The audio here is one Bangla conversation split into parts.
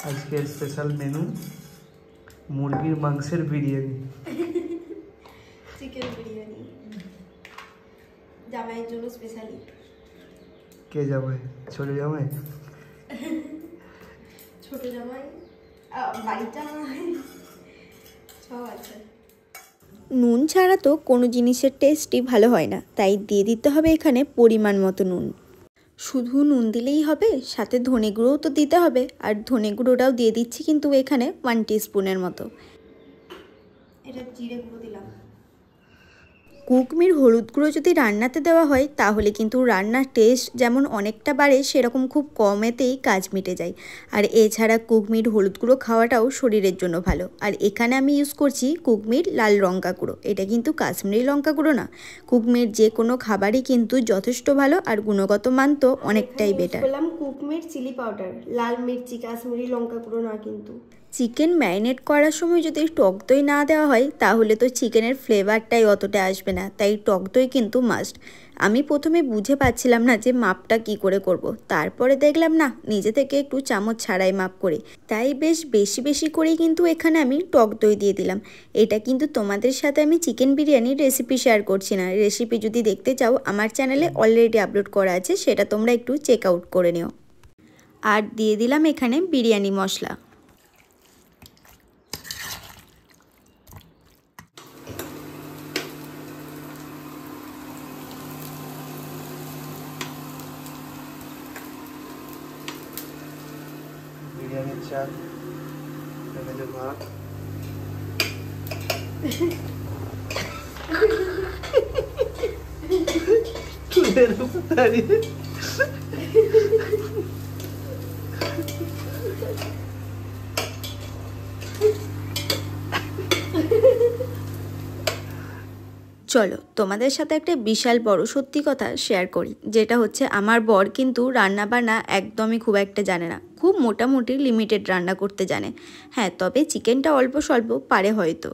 আজকের স্পেশাল মেনু মুরগির মাংসের বিরিয়ানি, চিকেন বিরিয়ানি জামাইয়ের জন্য স্পেশালি। কে জামাই? ছোট জামাই? ছোট জামাই, বাড়ির জামাই, সব আছে। নুন ছাড়া তো কোনো জিনিসের টেস্টই ভালো হয় না, তাই দিয়ে দিতে হবে এখানে পরিমাণ মতো নুন। শুধু নুন দিলেই হবে, সাথে ধনে গুঁড়োও তো দিতে হবে, আর ধনে গুঁড়োটাও দিয়ে দিচ্ছি কিন্তু এখানে 1 টিস্পুনের মতো। এটা জিরে গুঁড়ো দিলাম। কুকমির হলুদ গুঁড়ো যদি রান্নাতে দেওয়া হয় তাহলে কিন্তু রান্নার টেস্ট যেমন অনেকটা বাড়ে, সেরকম খুব কমেতেই কাজ মিটে যায়। আর এছাড়া কুকমির হলুদ গুঁড়ো খাওয়াটাও শরীরের জন্য ভালো। আর এখানে আমি ইউজ করছি কুকমির লাল লঙ্কা গুঁড়ো, এটা কিন্তু কাশ্মীরি লঙ্কা গুঁড়ো না। কুকমির যে কোনো খাবারই কিন্তু যথেষ্ট ভালো, আর গুণগত মান তো অনেকটাই বেটার। বললাম কুকমির চিলি পাউডার, লাল মির্চি, কাশ্মীরি লঙ্কা গুঁড়ো না কিন্তু। চিকেন ম্যারিনেট করার সময় যদি টক দই না দেওয়া হয় তাহলে তো চিকেনের ফ্লেভারটাই অতটা আসবে না, তাই টক দই কিন্তু মাস্ট। আমি প্রথমে বুঝে পাচ্ছিলাম না যে মাপটা কি করে করব, তারপরে দেখলাম না নিজে থেকে একটু চামচ ছাড়াই মাপ করে, তাই বেশ বেশি বেশি করেই কিন্তু এখানে আমি টক দই দিয়ে দিলাম। এটা কিন্তু তোমাদের সাথে আমি চিকেন বিরিয়ানির রেসিপি শেয়ার করছি না, রেসিপি যদি দেখতে চাও আমার চ্যানেলে অলরেডি আপলোড করা আছে, সেটা তোমরা একটু চেক আউট করে নিও। আর দিয়ে দিলাম এখানে বিরিয়ানি মশলা। বিরিয়ানির চাল, এখানে ভাত, চুলের উপর দাঁড়িয়ে চলো তোমাদের সাথে একটা বিশাল বড় সত্যি কথা শেয়ার করি, যেটা হচ্ছে আমার বর কিন্তু রান্না বান্না একদমই খুব একটা জানে না, খুব মোটামুটি লিমিটেড রান্না করতে জানে। হ্যাঁ, তবে চিকেনটা অল্প স্বল্প পারে হয়তো।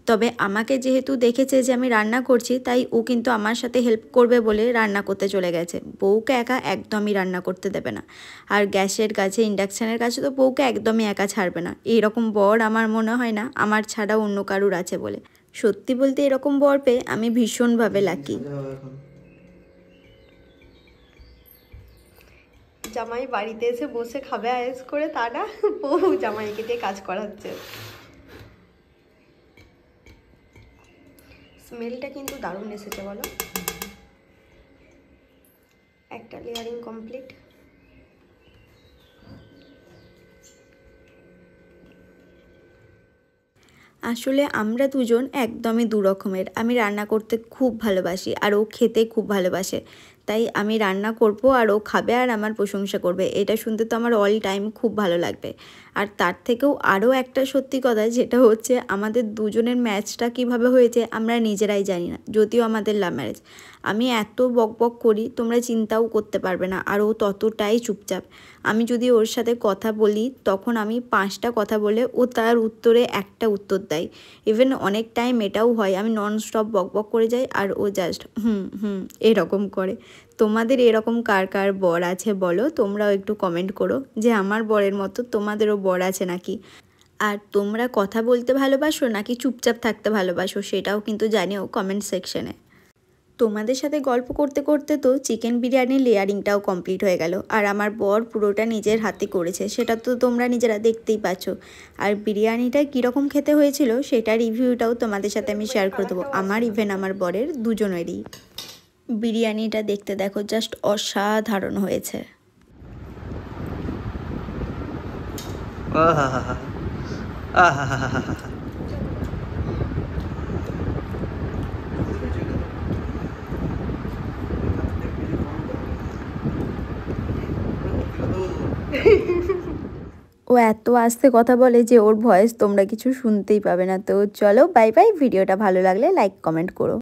তবে আমাকে যেহেতু দেখেছে যে আমি রান্না করছি, তাই ও কিন্তু আমার সাথে হেল্প করবে বলে রান্না করতে চলে গেছে। বউকে একা একদমই রান্না করতে দেবে না, আর গ্যাসের কাছে, ইন্ডাকশানের কাছে তো বউকে একদমই একা ছাড়বে না। এইরকম বর আমার মনে হয় না আমার ছাড়া অন্য কারুর আছে বলে। সত্যি বলতে এরকম বর পেয়ে আমি ভীষণভাবে লাকি। জামাই বাড়িতে এসে বসে খাবে আয়েস করে, তা না বউ জামাইকে দিয়ে কাজ করাচ্ছে। স্মেলটা কিন্তু দারুণ এসেছে বলো। একটা লেয়ারিং কমপ্লিট। আসলে আমরা দুজন একদমই দু রকমের। আমি রান্না করতে খুব ভালোবাসি আর ও খেতে খুব ভালোবাসে, তাই আমি রান্না করব আর ও খাবে আর আমার প্রশংসা করবে, এটা শুনতে তো আমার অল টাইম খুব ভালো লাগবে। আর তার থেকেও আরও একটা সত্যি কথা, যেটা হচ্ছে আমাদের দুজনের ম্যাচটা কিভাবে হয়েছে আমরা নিজেরাই জানি না, যদিও আমাদের লাভ ম্যারেজ। আমি এত বকবক করি তোমরা চিন্তাও করতে পারবে না, আর ও ততটাই চুপচাপ। আমি যদি ওর সাথে কথা বলি তখন আমি 5টা কথা বলে ও তার উত্তরে একটা উত্তর দেয়। ইভেন অনেক টাইম এটাও হয় আমি নন স্টপ বকবক করে যাই আর ও জাস্ট এরকম করে। তোমাদের এরকম কার কার বর আছে বলো, তোমরাও একটু কমেন্ট করো যে আমার বরের মতো তোমাদেরও বর আছে নাকি। আর তোমরা কথা বলতে ভালোবাসো নাকি চুপচাপ থাকতে ভালোবাসো সেটাও কিন্তু জানিও কমেন্ট সেকশনে। তোমাদের সাথে গল্প করতে করতে তো চিকেন বিরিয়ানির লেয়ারিংটাও কমপ্লিট হয়ে গেল, আর আমার বর পুরোটা নিজের হাতে করেছে, সেটা তো তোমরা নিজেরা দেখতেই পাচ্ছ। আর বিরিয়ানিটা কীরকম খেতে হয়েছিল সেটা রিভিউটাও তোমাদের সাথে আমি শেয়ার করে দেবো, আমার ইভেন আমার বরের দুজনেরই। বিরিয়ানিটা দেখতে দেখো জাস্ট অসাধারণ হয়েছে। ও এত আস্তে কথা বলে যে ওর ভয়েস তোমরা কিছু শুনতেই পাবে না। তো চলো বাই বাই, ভিডিওটা ভালো লাগলে লাইক কমেন্ট করো।